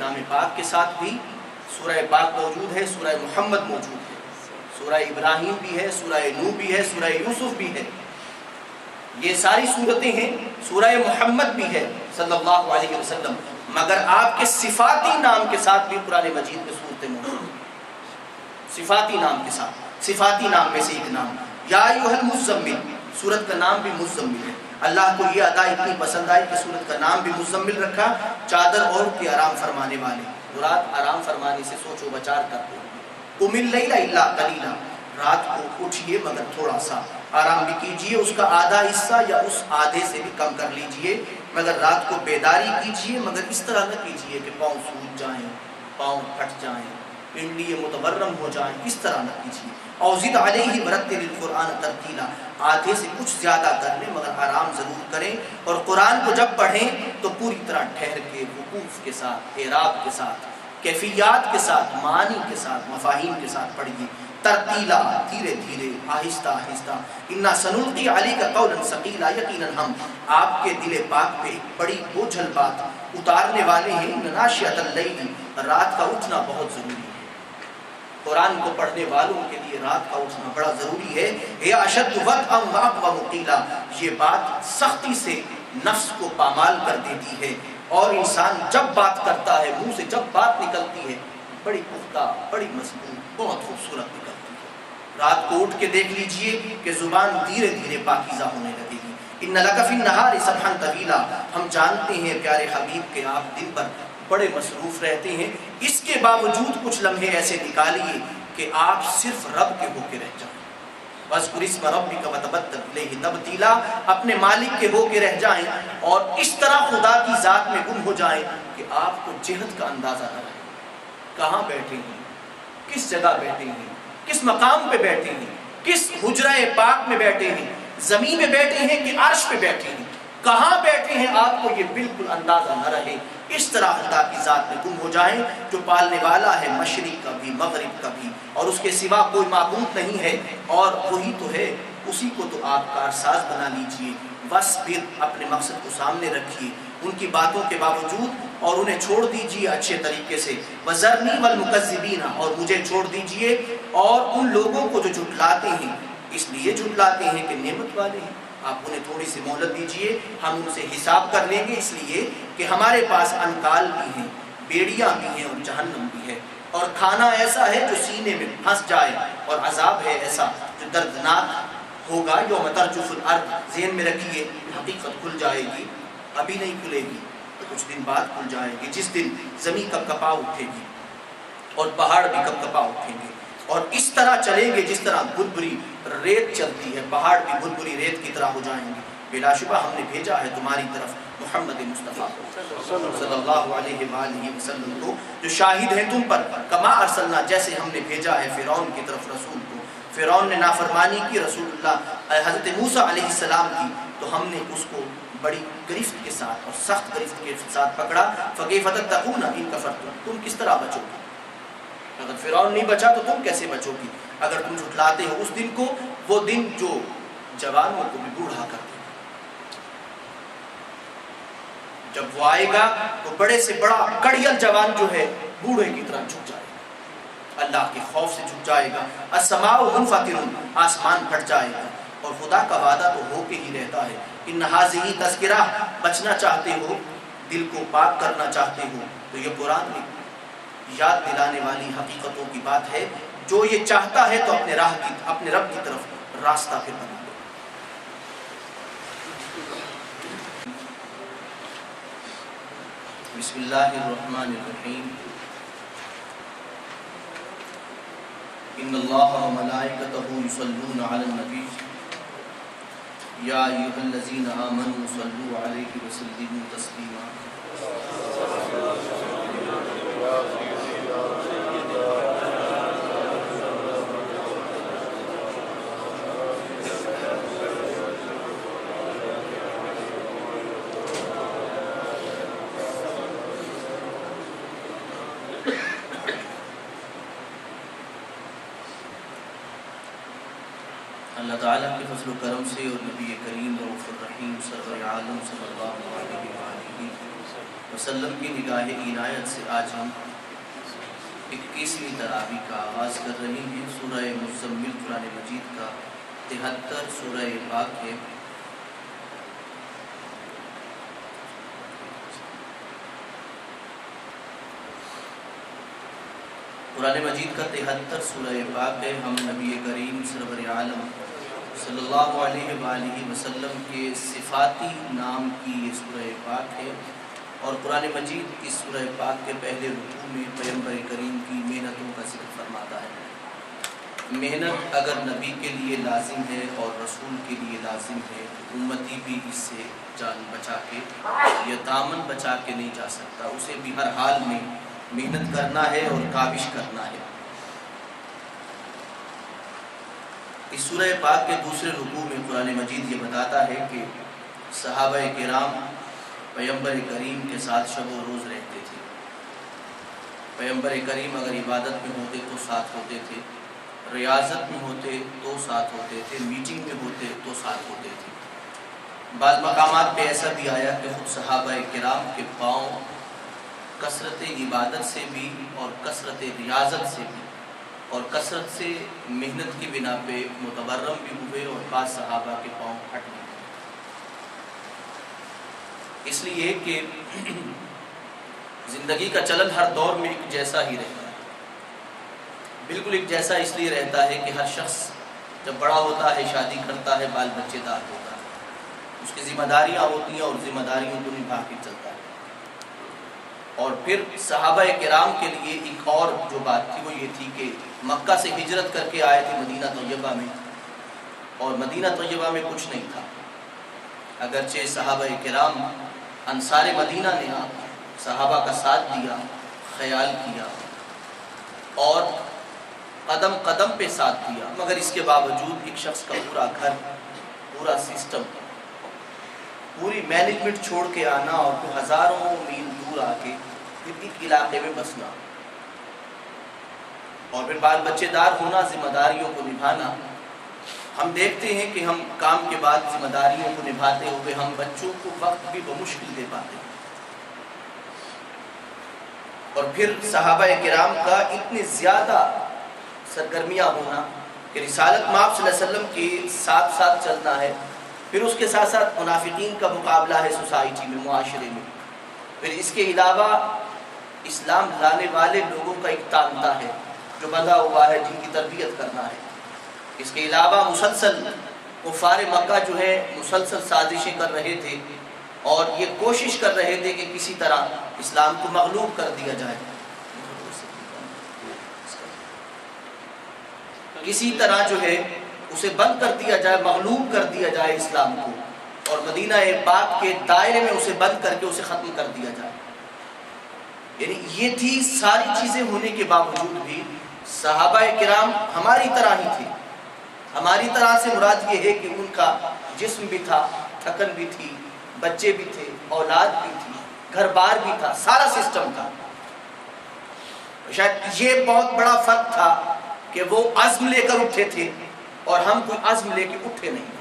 نام پاک کے ساتھ بھی سورہ پاک موجود ہے، سورہ محمد موجود ہے، سورہ ابراہیم بھی ہے، سورہ نوح بھی ہے، سورہ یوسف بھی ہے، یہ ساری صورتیں ہیں، سورہ محمد بھی ہے صلی اللہ علیہ وسلم، مگر آپ کے صفاتی نام کے ساتھ بھی قرآن مجید میں صورتیں موجود ہیں، صفاتی نام کے ساتھ، صفاتی نام میں سے ایک نام یا ایھا المزمل، سورت کا نام بھی مزمل ہے۔ اللہ کو یہ ادا اتنی پسند آئی کہ سورت کا نام بھی مزمل رکھا، چادر اوڑھ کے آرام فرمانے والے، مراد آرام فرمانے سے سوچ و بچار کرتے ہیں۔ قم اللیل الا قلیلا، رات کو اٹھیے مگر تھوڑا سا آرام بھی کیجئے، اس کا آدھا حصہ یا اس آدھے سے بھی کم کر لیجئے، مگر رات کو بیداری کیجئے، مگر اس طرح نہ کیجئے کہ پاؤں سوج جائیں، پاؤں پھٹ جائیں، پنڈلی متورم ہو جائیں، اس طرح نہ کیجئے۔ اور زد علیہ ورتل القرآن ترتیلا، آدھے سے کچھ زیادہ کر لیں مگر آرام ضرور کریں، اور قرآن کو جب پڑھیں تو پوری طرح ٹھہر کے، وقوف کے ساتھ، اعراب کے ساتھ، کیفیات کے ساتھ، معانی کے ساتھ، مفاہیم کے ساتھ پڑھیے، ترتیلا، دھیرے دھیرے، آہستہ آہستہ۔ انا سنلقی علیک قولا ثقیلا، یقیناً ہم آپ کے دل پاک پہ ایک بڑی بوجھل بات اتارنے والے ہیں۔ ان ناشئۃ اللیل، رات کا اٹھنا بہت ضروری ہے، قرآن کو پڑھنے والوں کے لیے رات کا اٹھنا بڑا ضروری ہے۔ یہ اشد وطئا واقوم قیلا، یہ بات سختی سے نفس کو پامال کر دیتی ہے، اور انسان جب بات کرتا ہے، منہ سے جب بات نکلتی ہے بڑی پختہ، بڑی مضبوط، بہت خوبصورت نکلتی ہے۔ رات کو اٹھ کے دیکھ لیجئے کہ زبان دھیرے دھیرے پاکیزہ ہونے لگے گی۔ ان لک فی النہار سبحا طویلا، ہم جانتے ہیں پیارے حبیب کہ آپ دن پر بڑے مصروف رہتے ہیں، اس کے باوجود کچھ لمحے ایسے نکالیے کہ آپ صرف رب کے ہو کے رہ جائیں۔ وَاذْكُرِ اسْمَ رَبِّكَ وَتَبَتَّلْ إِلَيْهِ تَبْتِيلًا، اپنے مالک کے ہو کے رہ جائیں اور اس طرح خدا کی ذات میں گم ہو جائیں کہ آپ کو جہت کا اندازہ نہ رہے، کہاں بیٹھے ہیں، کس جگہ بیٹھے ہیں، کس مقام پہ بیٹھے ہیں، کس حجرہ پاک میں بیٹھے ہیں، زمین میں بیٹھے ہیں کہ عرش پہ بیٹھے ہیں، کہاں بیٹھے ہیں آپ کو یہ بالکل اندازہ نہ رہے، اس طرح خدا کی ذات میں گم ہو جائیں جو پالنے والا ہے مشرق کا بھی مغرب کا بھی، اور اس کے سوا کوئی معبود نہیں ہے، اور وہی تو ہے، اسی کو تو آپ کارساز بنا لیجئے۔ وَاصْبِرْ، اپنے مقصد کو سامنے رکھیے ان کی باتوں کے باوجود، اور انہیں چھوڑ دیجئے اچھے طریقے سے۔ وَذَرْنِي وَالْمُكَذِّبِينَ، اور مجھے چھوڑ دیجئے اور ان لوگوں کو جو جھٹلاتے ہیں، اس لیے جھٹلاتے ہیں کہ نعمت والے ہیں، آپ انہیں تھوڑی سی مہلت دیجئے، ہم ان سے حساب کر لیں گے، اس لیے کہ ہمارے پاس انکال بھی ہیں، بیڑیاں بھی ہیں اور جہنم بھی ہے، اور کھانا ایسا ہے جو سینے میں پھنس جائے، اور عذاب ہے ایسا جو دردناک ہوگا۔ یوم ترجف الارض، ذہن میں رکھیے حقیقت کھل جائے گی، ابھی نہیں کھلے گی، کچھ دن بعد کھل جائے گی، جس دن زمین کپ کپا اٹھے گی اور پہاڑ بھی کپ کپا اٹھیں گے، اور اس طرح چلیں گے جس طرح بھربھری ریت چلتی ہے، پہاڑ بھی بھربھری ریت کی طرح ہو جائیں گے۔ بلا شبہ ہم نے بھیجا ہے تمہاری طرف محمد مصطفیٰ صلی اللہ علیہ وآلہ وسلم کو، جو شاہد ہیں تم پر، کما ارسلنا، جیسے ہم نے بھیجا ہے فرعون کی طرف رسول کو۔ فرعون نے نافرمانی کی رسول اللہ حضرت موسیٰ علیہ السلام کی، تو ہم نے اس کو بڑی گرفت کے ساتھ اور سخت گرفت کے ساتھ پکڑا۔ فَكَيْفَ تَتَّقُونَ إِن كَفَرْتُمْ، تم کس طرح بچو گے؟ اگر فرعون نہیں بچا تو تم کیسے بچو گی اگر تم جھٹلاتے ہو اس دن کو، وہ دن جو جوانوں کو بھی بوڑھا کر دے۔ جب وہ آئے گا تو بڑے سے بڑا کڑیل جوان جو ہے بوڑھے کی طرح جھک جائے گا، اللہ کے خوف سے جھک جائے گا۔ السماء منفطر، آسمان پھٹ جائے گا، اور خدا کا وعدہ تو ہو کے ہی رہتا ہے۔ ان ھذہ تذکرہ، بچنا چاہتے ہو، دل کو پاک کرنا چاہتے ہو تو یہ قرآن میں یاد دلانے والی حقیقتوں کی بات ہے۔ جو یہ چاہتا ہے تو اپنے رب کی طرف راستہ پھر بنا دے۔ بسم اللہ الرحمن الرحیم۔ ان اللہ وملائکتہ یصلون علی النبی یا ایھا الذین آمنوا صلوا علیہ وسلموا تسلیما۔ اللہ تعالیٰ کے فضل و کرم سے اور نبی کریم رؤوف الرحیم سرور عالم صلی اللہ علیہ وآلہ وسلم کی نگاہ عنایت سے آج ہم 21ویں تراویح کا آغاز کر رہے ہیں۔ سورہ مزمل قرآن مجید کا 73 سورہ پاک ہے۔ قرآن مجید کا 73 سورہ پاک ہے۔ ہم نبی کریم سرور عالم صلی اللہ علیہ وآلہ وسلم کے صفاتی نام کی یہ سورہ پاک ہے، اور قرآن مجید اس سورہ پاک کے پہلے رکوع میں پیغمبر کریم کی محنتوں کا ذکر فرماتا ہے۔ محنت اگر نبی کے لیے لازم ہے اور رسول کے لیے لازم ہے، امتی بھی اس سے جان بچا کے یا دامن بچا کے نہیں جا سکتا، اسے بھی ہر حال میں محنت کرنا ہے اور کاوش کرنا ہے۔ اس سورہ پاک کے دوسرے رکوع میں قرآن مجید یہ بتاتا ہے کہ صحابہ کرام پیغمبر کریم کے ساتھ شب و روز رہتے تھے۔ پیغمبر کریم اگر عبادت میں ہوتے تو ساتھ ہوتے تھے، ریاضت میں ہوتے تو ساتھ ہوتے تھے، میٹنگ میں ہوتے تو ساتھ ہوتے تھے۔ بعض مقامات پہ ایسا بھی آیا کہ خود صحابہ کرام کے پاؤں کثرت عبادت سے بھی اور کثرت ریاضت سے بھی اور کثرت سے محنت کی بنا پہ متورم بھی ہوئے، اور بعض صحابہ کے پاؤں پھٹ گئے، اس لیے کہ زندگی کا چلن ہر دور میں ایک جیسا ہی رہتا ہے، بالکل ایک جیسا اس لیے رہتا ہے کہ ہر شخص جب بڑا ہوتا ہے، شادی کرتا ہے، بال بچے دار ہوتا ہے، اس کی ذمہ داریاں ہوتی ہیں اور ذمہ داریوں کو نبھا کے چلتا ہے۔ اور پھر صحابہ کرام کے لیے ایک اور جو بات تھی وہ یہ تھی کہ مکہ سے ہجرت کر کے آئے تھے مدینہ طیبہ میں، اور مدینہ طیبہ میں کچھ نہیں تھا۔ اگرچہ صحابہ کرام انصار مدینہ نے صحابہ کا ساتھ دیا، خیال کیا اور قدم قدم پہ ساتھ دیا، مگر اس کے باوجود ایک شخص کا پورا گھر، پورا سسٹم، پوری مینجمنٹ چھوڑ کے آنا اور پھر ہزاروں میل دور آ کے پھر ایک علاقے میں بسنا، اور پھر بال بچے دار ہونا، ذمہ داریوں کو نبھانا۔ ہم دیکھتے ہیں کہ ہم کام کے بعد ذمہ داریوں کو نبھاتے ہوئے ہم بچوں کو وقت بھی بمشکل دے پاتے ہیں، اور پھر صحابہ کرام کا اتنے زیادہ سرگرمیاں ہونا کہ رسالت مآب صلی اللہ علیہ وسلم کے ساتھ ساتھ چلنا ہے، پھر اس کے ساتھ ساتھ منافقین کا مقابلہ ہے سوسائٹی میں، معاشرے میں، پھر اس کے علاوہ اسلام لانے والے لوگوں کا ایک تانتا ہے جو بندھا ہوا ہے، جن کی تربیت کرنا ہے۔ اس کے علاوہ مسلسل کفار مکہ جو ہے مسلسل سازشیں کر رہے تھے اور یہ کوشش کر رہے تھے کہ کسی طرح اسلام کو مغلوب کر دیا جائے، کسی طرح جو ہے اسے بند کر دیا جائے، مغلوب کر دیا جائے اسلام کو، اور مدینہ پاک کے دائرے میں اسے بند کر کے اسے ختم کر دیا جائے۔ یعنی یہ تھی ساری چیزیں ہونے کے باوجود بھی صحابہ کرام ہماری طرح ہی تھے۔ ہماری طرح سے مراد یہ ہے کہ ان کا جسم بھی تھا، تھکن بھی تھی، بچے بھی تھے، اولاد بھی تھی، گھر بار بھی تھا، سارا سسٹم تھا۔ شاید یہ بہت بڑا فرق تھا کہ وہ عزم لے کر اٹھے تھے اور ہم کوئی عزم لے کے اٹھے نہیں۔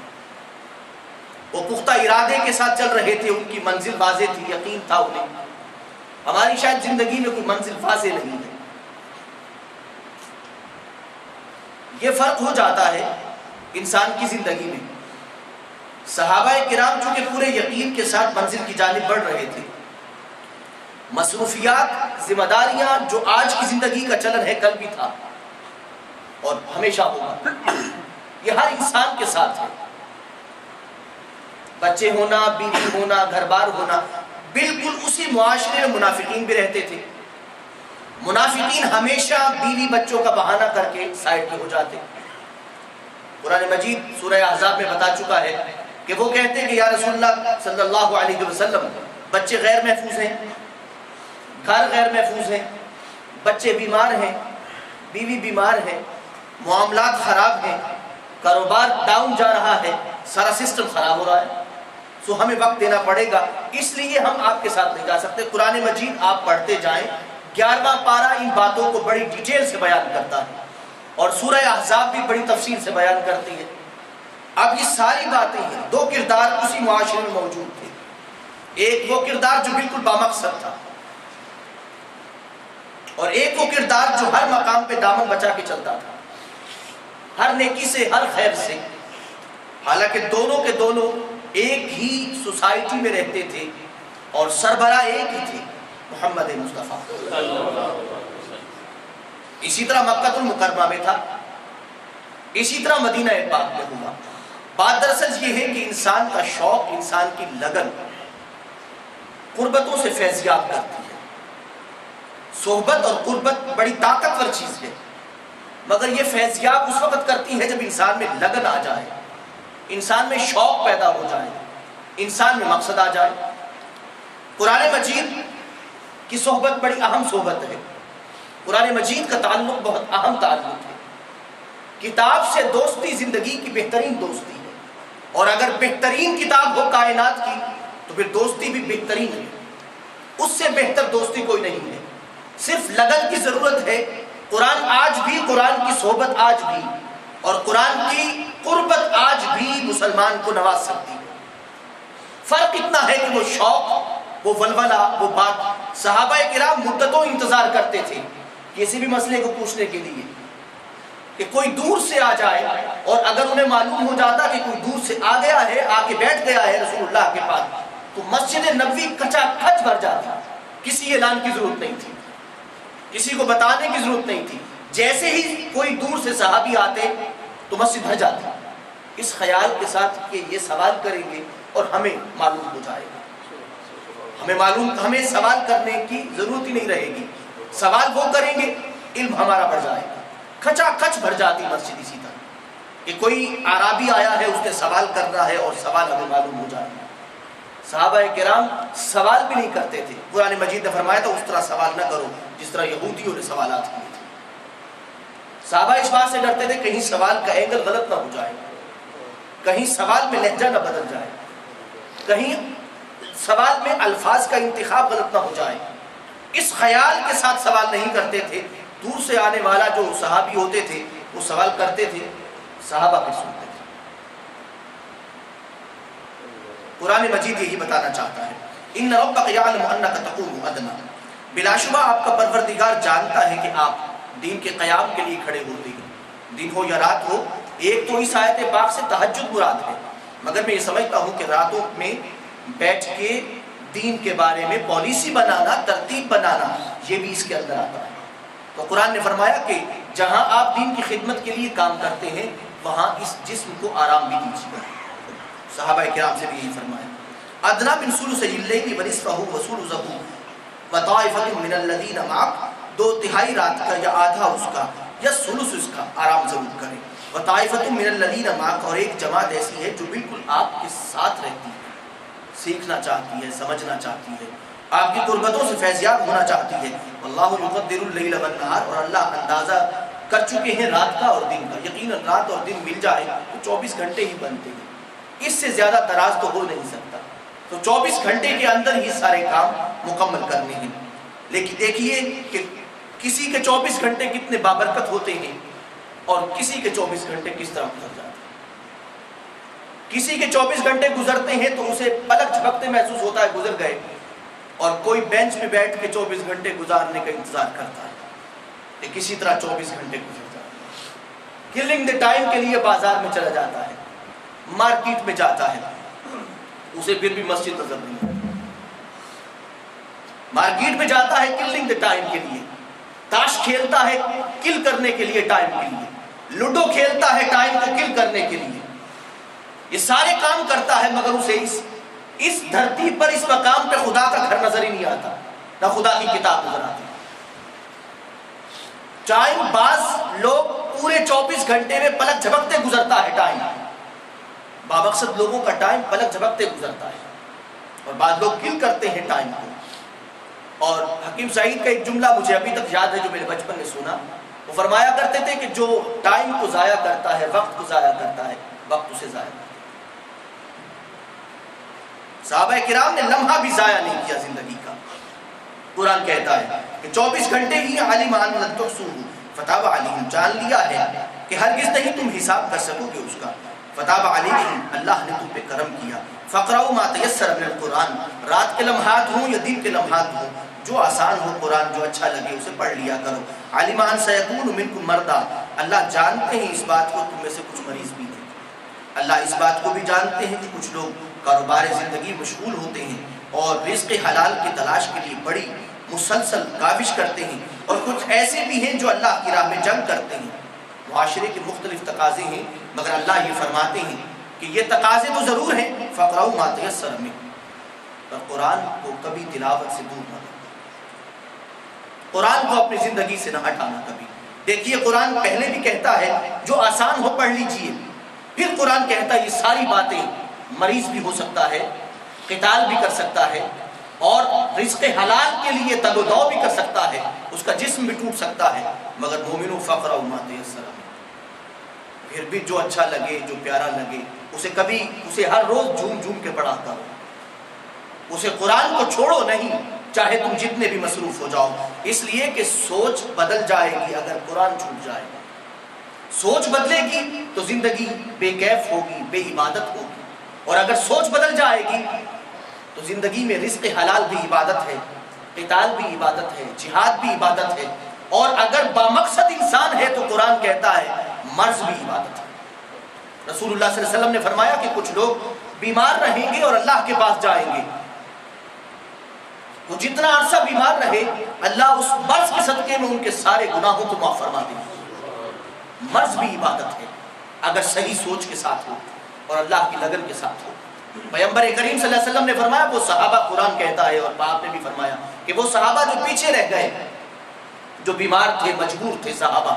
وہ پختہ ارادے کے ساتھ چل رہے تھے، ان کی منزل واضح تھی، یقین تھا انہیں۔ ہماری شاید زندگی میں کوئی منزل واضح نہیں ہے۔ یہ فرق ہو جاتا ہے انسان کی زندگی میں۔ صحابہ کرام چونکہ پورے یقین کے ساتھ منزل کی جانب بڑھ رہے تھے، مصروفیات، ذمہ داریاں جو آج کی زندگی کا چلن ہے کل بھی تھا اور ہمیشہ ہوگا، یہ ہر انسان کے ساتھ ہے۔ بچے ہونا، بیوی ہونا، گھر بار ہونا، بالکل اسی معاشرے میں منافقین بھی رہتے تھے۔ منافقین ہمیشہ بیوی بچوں کا بہانہ کر کے سائڈ پہ ہو جاتے۔ قرآن مجید سورہ احزاب میں بتا چکا ہے کہ وہ کہتے ہیں کہ یا رسول اللہ صلی اللہ علیہ وسلم، بچے غیر محفوظ ہیں، گھر غیر محفوظ ہیں، بچے بیمار ہیں، بیوی بیمار ہے، معاملات خراب ہیں، کاروبار ڈاؤن جا رہا ہے، سارا سسٹم خراب ہو رہا ہے، سو ہمیں وقت دینا پڑے گا، اس لیے ہم آپ کے ساتھ نہیں جا سکتے۔ قرآن مجید آپ پڑھتے جائیں، 11واں پارہ ان باتوں کو بڑی ڈیٹیل سے بیان کرتا ہے، اور سورہ احزاب بھی بڑی تفصیل سے بیان کرتی ہے۔ اب یہ ساری باتیں ہیں، دو کردار اسی معاشرے میں موجود تھے، ایک وہ کردار جو بالکل بامقصد تھا، اور ایک وہ کردار جو ہر مقام پہ دامن بچا کے چلتا تھا، ہر نیکی سے، ہر خیر سے، حالانکہ دونوں کے دونوں ایک ہی سوسائٹی میں رہتے تھے اور سربراہ ایک ہی تھے، محمد مصطفیٰ۔ اسی طرح مکہ المکرمہ میں تھا، اسی طرح مدینہ پاک میں ہوا۔ بات دراصل یہ ہے کہ انسان کا شوق، انسان کی لگن قربتوں سے فیضیاب کرتی ہے۔ صحبت اور قربت بڑی طاقتور چیز ہے، مگر یہ فیضیاب اس وقت کرتی ہے جب انسان میں لگن آ جائے، انسان میں شوق پیدا ہو جائے، انسان میں مقصد آ جائے۔ قرآن مجید کی صحبت بڑی اہم صحبت ہے، قرآن مجید کا تعلق بہت اہم تعلق ہے۔ کتاب سے دوستی زندگی کی بہترین دوستی ہے، اور اگر بہترین کتاب ہو کائنات کی تو پھر دوستی بھی بہترین ہے، اس سے بہتر دوستی کوئی نہیں ہے۔ صرف لگن کی ضرورت ہے۔ قرآن آج بھی، قرآن کی صحبت آج بھی، اور قرآن کی قربت آج بھی مسلمان کو نواز سکتی ہے۔ فرق اتنا ہے کہ وہ شوق، وہ ولولہ، وہ بات، صحابہ کرام مدتوں انتظار کرتے تھے کسی بھی مسئلے کو پوچھنے کے لیے کہ کوئی دور سے آ جائے، اور اگر انہیں معلوم ہو جاتا کہ کوئی دور سے آ گیا ہے، آ کے بیٹھ گیا ہے رسول اللہ کے پاس، تو مسجد نبوی کچا کچ بھر جاتی، کسی اعلان کی ضرورت نہیں تھی، کسی کو بتانے کی ضرورت نہیں تھی۔ جیسے ہی کوئی دور سے صحابی آتے تو مسجد بھر جاتی، اس خیال کے ساتھ کہ یہ سوال کریں گے اور ہمیں معلوم ہو جائے گا، ہمیں سوال کرنے کی ضرورت ہی نہیں رہے گی، سوال وہ کریں گے، علم ہمارا بڑھ جائے گا۔ کھچا کھچ بھر جاتی مسجد اسی طرح کہ کوئی عرابی آیا ہے، اس نے سوال کر رہا ہے اور سوال ہمیں معلوم ہو جائے گا۔ صحابہ کرام سوال بھی نہیں کرتے تھے، قرآن مجید نے فرمایا تھا اس طرح سوال نہ کرو جس طرح یہودیوں نے سوالات کیے تھے۔ صحابہ اس بات سے ڈرتے تھے کہیں سوال کا اینگل غلط نہ ہو جائے، کہیں سوال میں لہجہ نہ بدل جائے، کہیں سوال میں الفاظ کا انتخاب غلط نہ ہو جائے۔ اس خیال کے ساتھ سوال نہیں کرتے تھے۔ دور سے آنے والا جو صحابی ہوتے تھے وہ سوال کرتے تھے، صحابہ پہ سنتے تھے۔ قرآن مجید یہی بتانا چاہتا ہے، ان ربک یعلم انک تقوم ادنی، بلا شبہ آپ کا پروردگار جانتا ہے کہ آپ دین کے قیام کے لیے کھڑے ہوتے ہیں، دن ہو یا رات ہو۔ ایک تو اس آیت پاک سے تہجد مراد ہے، مگر میں یہ سمجھتا ہوں کہ راتوں میں بیٹھ کے دین کے بارے میں پالیسی بنانا، ترتیب بنانا، یہ بھی اس کے اندر آتا ہے۔ تو قرآن نے فرمایا کہ جہاں آپ دین کی خدمت کے لیے کام کرتے ہیں وہاں اس جسم کو آرام بھی دیجیے۔ صحابہ کرام سے بھی یہی فرمایا، ادنا من ثلث اللیل ونصفہ وثلثہ وطائفۃ من الذین معک، 2/3 رات کا یا آدھا اس کا یا ثلث اس کا آرام ضرور کریں۔ وطائفۃ من الذین معک، اور ایک جماعت ایسی ہے جو بالکل آپ کے ساتھ رہتی ہے، سیکھنا چاہتی ہے، سمجھنا چاہتی ہے، آپ کی قربتوں سے فیضیاب ہونا چاہتی ہے۔ واللہ یقدر اللیل والنہار، اور اللہ اندازہ کر چکے ہیں رات کا اور دن کا، یقیناً رات اور دن مل جائے تو 24 گھنٹے ہی بنتے ہیں، اس سے زیادہ دراز تو ہو نہیں سکتا، تو 24 گھنٹے کے اندر ہی سارے کام مکمل کرنے ہیں۔ لیکن دیکھیے کہ کسی کے 24 گھنٹے کتنے بابرکت ہوتے ہیں اور کسی کے 24 گھنٹے کس طرح گزر جاتے ہیں۔ کسی کے 24 گھنٹے گزرتے ہیں تو اسے پلک جھپکتے محسوس ہوتا ہے گزر گئے، اور کوئی بینچ میں بیٹھ کے 24 گھنٹے گزارنے کا انتظار کرتا ہے کہ کسی طرح 24 گھنٹے گزر جاتے ہیں۔ کلنگ دی ٹائم کے لیے بازار میں چلا جاتا ہے، مارکیٹ میں جاتا ہے، اسے پھر بھی مسجد نظر نہیں آتی۔ مارکیٹ میں جاتا ہے کلنگ دی ٹائم کے لیے، تاش کھیلتا ہے کل کرنے کے لیے، ٹائم کے لیے لوڈو کھیلتا ہے ٹائم کو کل کرنے کے لیے، یہ سارے کام کرتا ہے، مگر اسے اس دھرتی پر، اس مقام پہ خدا کا گھر نظر ہی نہیں آتا، نہ خدا کی کتاب نظر آتی۔ ٹائم بعض لوگ پورے 24 گھنٹے میں پلک جھپکتے گزرتا ہے ٹائم، بامقصد لوگوں کا ٹائم پلک جھپکتے گزرتا ہے، اور بعض لوگ کل کرتے ہیں ٹائم کو۔ اور حکیم سعید کا ایک جملہ مجھے ابھی تک یاد ہے جو میرے بچپن میں سنا، وہ فرمایا کرتے تھے کہ جو ٹائم کو ضائع کرتا ہے، وقت کو ضائع کرتا ہے، وقت اسے ضائع کرتا ہے۔ صحابہ کرام نے لمحہ بھی ضائع نہیں کیا زندگی کا۔ قرآن کہتا ہے کہ 24 گھنٹے ہی علم ان لن تحصوہ فتاب علیہم، جان لیا ہے کہ ہرگز نہیں تم حساب کر سکو گے اس کا، فتاب علیکم، اللہ نے تم پہ کرم کیا، فقرؤوا ما تیسر من القرآن، رات کے لمحات ہوں یا دن کے لمحات ہوں، جو آسان ہو قرآن، جو اچھا لگے اسے پڑھ لیا کرو۔ علم ان سیکون منکم مرضی، اللہ جانتے ہیں اس بات کو تم میں سے کچھ مریض بھی ہیں، اللہ اس بات کو بھی جانتے ہیں کہ کچھ لوگ کاروبار زندگی مشغول ہوتے ہیں اور رزق حلال کی تلاش کے لیے بڑی مسلسل کاوش کرتے ہیں، اور کچھ ایسے بھی ہیں جو اللہ کی راہ میں جنگ کرتے ہیں۔ معاشرے کے مختلف تقاضے ہیں، مگر اللہ یہ فرماتے ہیں کہ یہ تقاضے تو ضرور ہیں، فقرؤوا ما تیسر منہ، پر قرآن کو کبھی تلاوت سے دور نہ کرنا، قرآن کو اپنی زندگی سے نہ ہٹانا کبھی۔ دیکھیے قرآن پہلے بھی کہتا ہے جو آسان ہو پڑھ لیجئے، پھر قرآن کہتا ہے یہ ساری باتیں، مریض بھی ہو سکتا ہے، قتال بھی کر سکتا ہے، اور رزق حلال کے لیے تگ و دو بھی کر سکتا ہے، اس کا جسم بھی ٹوٹ سکتا ہے، مگر مومنو فقرؤوا ما تیسر منہ، پھر بھی جو اچھا لگے، جو پیارا لگے اسے ہر روز جھوم جھوم کے پڑھا کرو، اسے قرآن کو چھوڑو نہیں، چاہے تم جتنے بھی مصروف ہو جاؤ، اس لیے کہ سوچ بدل جائے گی اگر قرآن چھوٹ جائے گا، سوچ بدلے گی تو زندگی بے کیف ہوگی، بے عبادت ہوگی، اور اگر سوچ بدل جائے گی تو زندگی میں رزق حلال بھی عبادت ہے، قتال بھی عبادت ہے، جہاد بھی عبادت ہے، اور اگر بامقصد انسان ہے تو قرآن کہتا ہے مرض بھی عبادت ہے۔ رسول اللہ صلی اللہ علیہ وسلم نے فرمایا کہ کچھ لوگ بیمار رہیں گے اور اللہ کے پاس جائیں گے، وہ جتنا عرصہ بیمار رہے اللہ اس مرض کے صدقے میں ان کے سارے گناہوں کو معاف فرما دیں گے۔ مرض بھی عبادت ہے اگر صحیح سوچ کے ساتھ ہو اور اللہ کی لگن کے ساتھ ہو۔ پیغمبر کریم صلی اللہ علیہ وسلم نے فرمایا، وہ صحابہ، قرآن کہتا ہے اور آپ نے بھی فرمایا کہ وہ صحابہ جو پیچھے رہ گئے، جو بیمار تھے، مجبور تھے صحابہ،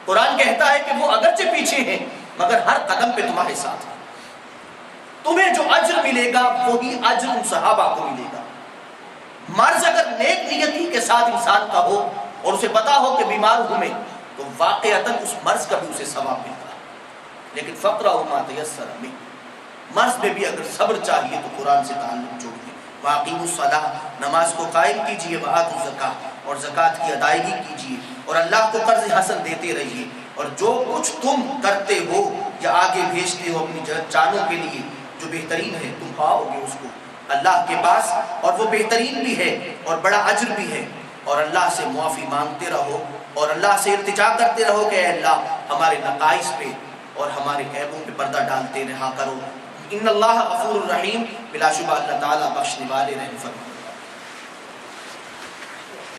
قرآن کہتا ہے کہ وہ اگرچہ پیچھے ہیں مگر ہر قدم پہ تمہارے ساتھ ہیں، تمہیں جو اجر ملے گا وہی اجر ان صحابہ کو ملے گا۔ مرض اگر نیک نیتی کے ساتھ انسان کا ہو اور اسے پتا ہو کہ بیمار ہوں میں، تو واقعتاً اس مرض کا بھی اسے ثواب ملتا ہے۔ لیکن فقرؤوا ما تیسر منہ، مرض میں بھی اگر صبر چاہیے تو قرآن سے تعلق جوڑیے۔ واقیموا الصلاۃ، نماز کو قائم کیجیے، وآتوا الزکاۃ، اور زکوٰۃ کی ادائیگی کیجیے، اور اللہ کو قرض حسن دیتے رہیے، اور جو کچھ تم کرتے ہو یا آگے بھیجتے ہو اپنی جانوں کے لیے جو بہترین ہے، تم پاؤ گے اس کو اللہ کے پاس، اور وہ بہترین بھی ہے اور بڑا اجر بھی ہے۔ اور اللہ سے معافی مانگتے رہو اور اللہ سے التجا کرتے رہو کہ اے اللہ ہمارے نقائص پہ اور ہمارے عیبوں پہ پردہ ڈالتے رہا کرو۔ ان اللہ غفور الرحیم، بلا شبہ اللہ تعالیٰ بخشنے والے رحم فرمانے